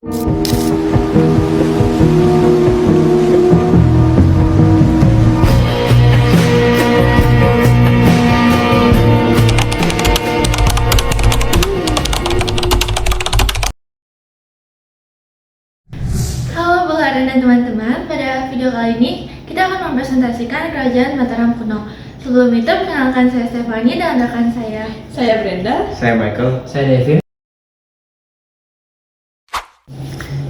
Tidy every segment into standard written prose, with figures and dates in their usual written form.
Halo Bularan dan teman-teman, pada video kali ini kita akan mempresentasikan Kerajaan Mataram kuno. Sebelum itu, perkenalkan saya Stefani dan rekan saya. Saya Brenda. Saya Michael. Saya Devin.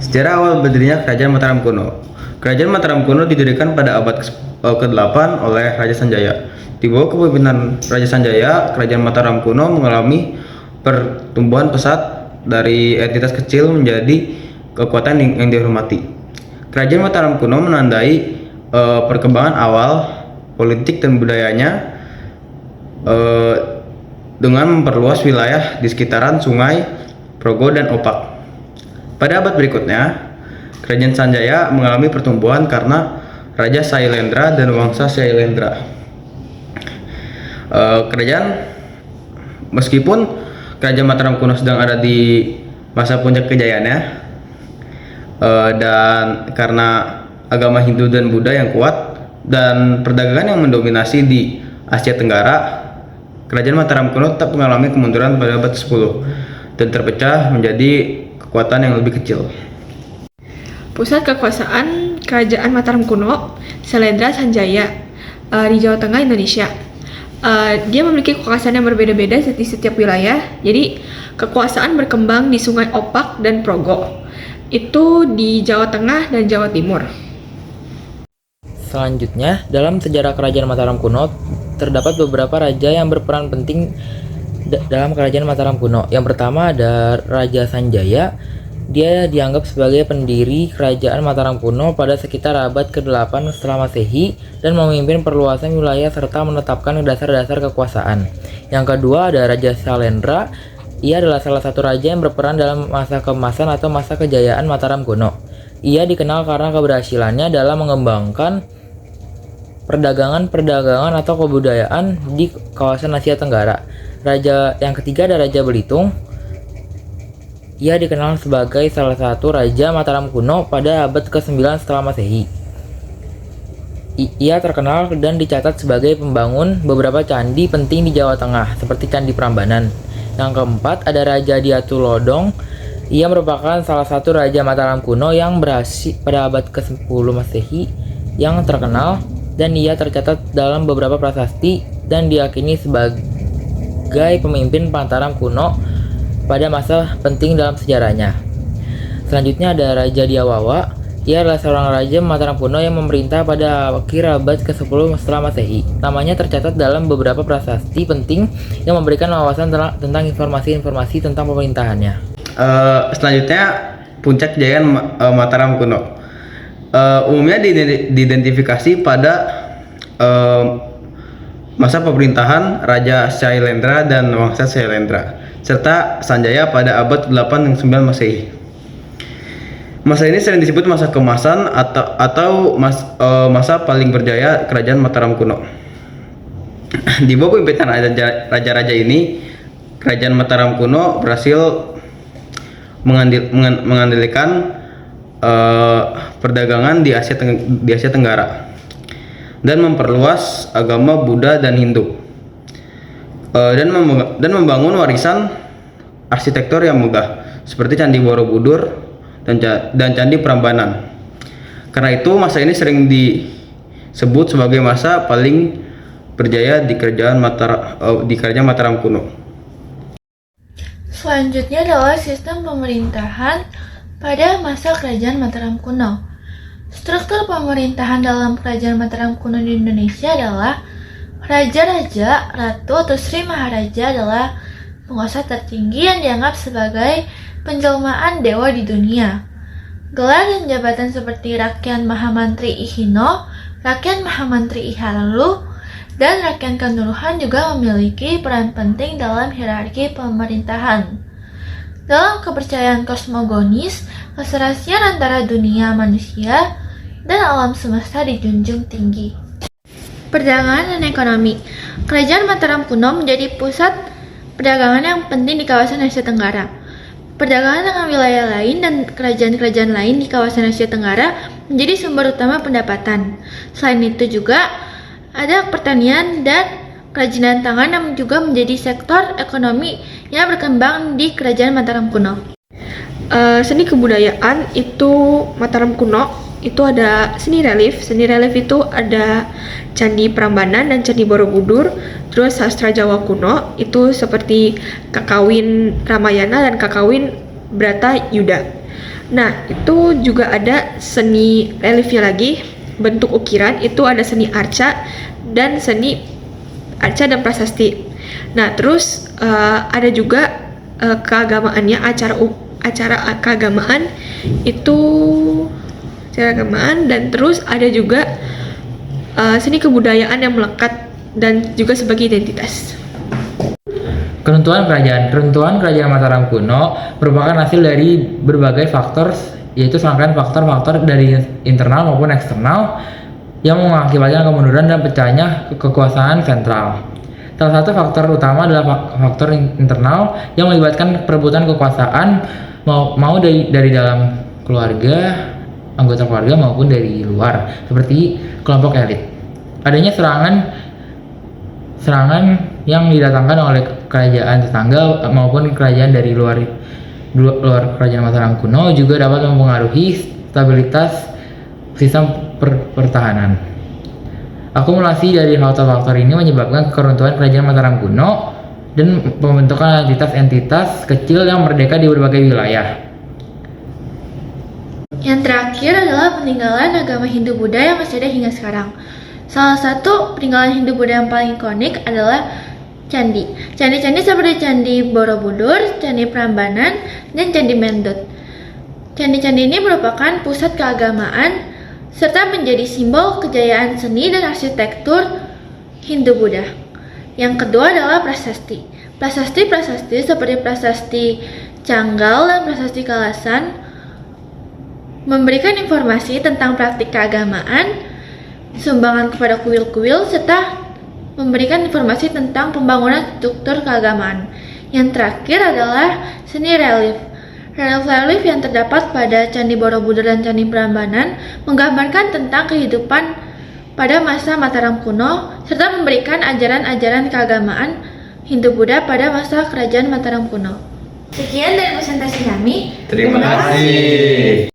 Sejarah awal berdirinya Kerajaan Mataram kuno. Kerajaan Mataram kuno didirikan pada abad ke-8 oleh Raja Sanjaya. Di bawah kepemimpinan Raja Sanjaya, Kerajaan Mataram kuno mengalami pertumbuhan pesat dari entitas kecil menjadi kekuatan yang dihormati. Kerajaan Mataram kuno menandai perkembangan awal politik dan budayanya dengan memperluas wilayah di sekitaran Sungai Progo dan Opak. Pada abad berikutnya, Kerajaan Sanjaya mengalami pertumbuhan karena Raja Sailendra dan Wangsa Sailendra. Meskipun Kerajaan Mataram kuno sedang ada di masa puncak kejayaannya, dan karena agama Hindu dan Buddha yang kuat dan perdagangan yang mendominasi di Asia Tenggara, Kerajaan Mataram kuno tetap mengalami kemunduran pada abad ke-10 dan terpecah menjadi kekuatan yang lebih kecil. Pusat kekuasaan Kerajaan Mataram kuno, Sailendra Sanjaya, di Jawa Tengah, Indonesia. Dia memiliki kekuasaan yang berbeda-beda di setiap wilayah. Jadi kekuasaan berkembang di Sungai Opak dan Progo. Itu di Jawa Tengah dan Jawa Timur. Selanjutnya, dalam sejarah Kerajaan Mataram kuno terdapat beberapa raja yang berperan penting dalam Kerajaan Mataram kuno. Yang pertama ada Raja Sanjaya. Dia dianggap sebagai pendiri Kerajaan Mataram kuno pada sekitar abad ke-8 setelah Masehi dan memimpin perluasan wilayah serta menetapkan dasar-dasar kekuasaan. Yang kedua ada Raja Sailendra. Ia adalah salah satu raja yang berperan dalam masa keemasan atau masa kejayaan Mataram kuno. Ia dikenal karena keberhasilannya dalam mengembangkan perdagangan atau kebudayaan di kawasan Asia Tenggara. Raja yang ketiga ada Raja Belitung. Ia dikenal sebagai salah satu raja Mataram kuno pada abad ke-9 setelah Masehi. Ia terkenal dan dicatat sebagai pembangun beberapa candi penting di Jawa Tengah, seperti Candi Prambanan. Yang keempat ada Raja Diatulodong. Ia merupakan salah satu raja Mataram kuno yang berhasil pada abad ke-10 Masehi yang terkenal, dan ia tercatat dalam beberapa prasasti dan diyakini sebagai pemimpin Mataram kuno pada masa penting dalam sejarahnya. Selanjutnya ada Raja Diawawa. Ia adalah seorang raja Mataram kuno yang memerintah pada akhir abad ke-10 setelah Masehi. Namanya tercatat dalam beberapa prasasti penting yang memberikan wawasan tentang informasi-informasi tentang pemerintahannya. Selanjutnya, puncak kejayaan Mataram kuno. Umumnya diidentifikasi pada masa pemerintahan Raja Sailendra dan Wangsa Sailendra serta Sanjaya pada abad 8 dan 9 Masehi. Masa ini sering disebut masa keemasan atau masa paling berjaya Kerajaan Mataram kuno. Di bawah pimpinan raja-raja ini, Kerajaan Mataram kuno berhasil mengandalkan perdagangan di Asia Tenggara dan memperluas agama Buddha dan Hindu, dan membangun warisan arsitektur yang megah seperti Candi Borobudur dan Candi Prambanan. Karena itu masa ini sering disebut sebagai masa paling berjaya di Kerajaan Mataram kuno. Selanjutnya adalah sistem pemerintahan pada masa Kerajaan Mataram kuno. Struktur pemerintahan dalam Kerajaan Mataram kuno di Indonesia adalah Raja-Raja, Ratu atau Sri Maharaja adalah penguasa tertinggi yang dianggap sebagai penjelmaan dewa di dunia. Gelar dan jabatan seperti Rakyan Mahamantri Ihino, Rakyan Mahamantri Ihalalu, dan Rakyan Kanduruhan juga memiliki peran penting dalam hierarki pemerintahan. Dalam kepercayaan kosmogonis, keserasian antara dunia manusia dan alam semesta dijunjung tinggi. Perdagangan dan ekonomi. Kerajaan Mataram kuno menjadi pusat perdagangan yang penting di kawasan Asia Tenggara. Perdagangan dengan wilayah lain dan kerajaan-kerajaan lain di kawasan Asia Tenggara menjadi sumber utama pendapatan. Selain itu juga ada pertanian dan kerajinan tangan yang juga menjadi sektor ekonomi yang berkembang di Kerajaan Mataram kuno. Seni kebudayaan itu Mataram kuno itu ada seni relief. Seni relief itu ada Candi Prambanan dan Candi Borobudur. Terus sastra Jawa kuno itu seperti Kakawin Ramayana dan Kakawin Bratayuda. Nah, itu juga ada seni reliefnya lagi, bentuk ukiran itu ada seni arca dan seni arca dan prasasti. Nah, terus ada juga keagamaannya, acara keagamaan itu acara keagamaan, dan terus ada juga seni kebudayaan yang melekat dan juga sebagai identitas. Keruntuhan kerajaan Mataram kuno merupakan hasil dari berbagai faktor, yaitu serangkaian faktor-faktor dari internal maupun eksternal yang mengakibatkan kemunduran dan pecahnya kekuasaan sentral. Salah satu faktor utama adalah faktor internal yang melibatkan perebutan kekuasaan mau dari dalam keluarga, anggota keluarga maupun dari luar, seperti kelompok elit. Adanya serangan yang didatangkan oleh kerajaan tetangga maupun kerajaan dari luar kerajaan Mataram kuno juga dapat mempengaruhi stabilitas sistem pertahanan. Akumulasi dari faktor-faktor ini menyebabkan keruntuhan kerajaan Mataram kuno dan pembentukan entitas kecil yang merdeka di berbagai wilayah. Yang terakhir adalah peninggalan agama Hindu-Buddha yang masih ada hingga sekarang. Salah satu peninggalan Hindu-Buddha yang paling ikonik adalah candi. Candi-candi seperti Candi Borobudur, Candi Prambanan, dan Candi Mendut. Candi-candi ini merupakan pusat keagamaan serta menjadi simbol kejayaan seni dan arsitektur Hindu-Buddha. Yang kedua adalah prasasti. Prasasti seperti prasasti Canggal dan prasasti Kalasan memberikan informasi tentang praktik keagamaan, sumbangan kepada kuil-kuil, serta memberikan informasi tentang pembangunan struktur keagamaan. Yang terakhir adalah seni relief. Relief yang terdapat pada Candi Borobudur dan Candi Prambanan menggambarkan tentang kehidupan pada masa Mataram kuno serta memberikan ajaran-ajaran keagamaan Hindu-Buddha pada masa Kerajaan Mataram kuno. Sekian dari presentasi kami. Terima kasih.